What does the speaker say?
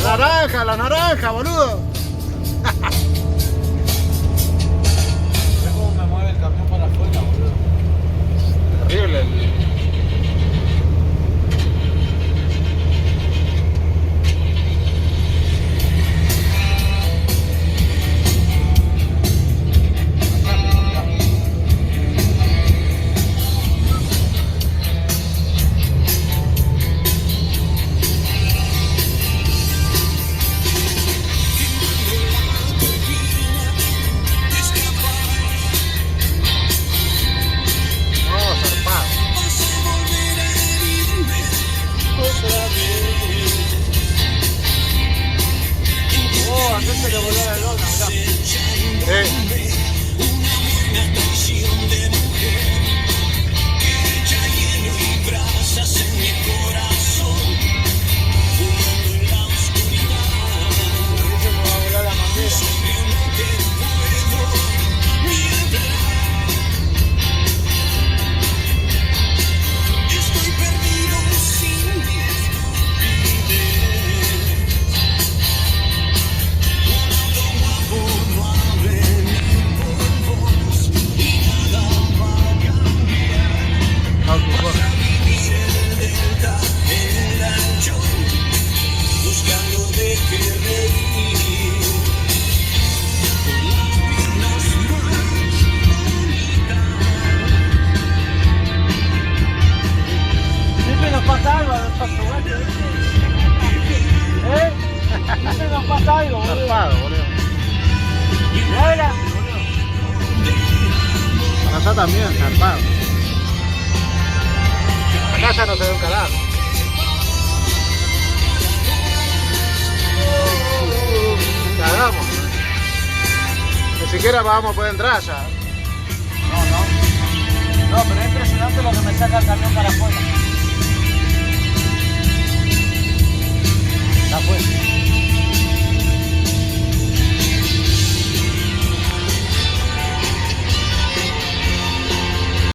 La naranja, boludo. ¿Ves cómo me mueve el camión para afuera, boludo? Terrible. Hacerte que volver al horno, mirá. Siempre nos pasa algo a los pasogatos, ¿eh? Siempre nos pasa algo, boludo. Zarpado, boludo. Mira, Allá también, zarpado. Acá ya no se ve un carajo. Cagamos. Ni siquiera vamos a poder entrar ya. No, pero es impresionante lo que me saca el camión para afuera. Está fuerte.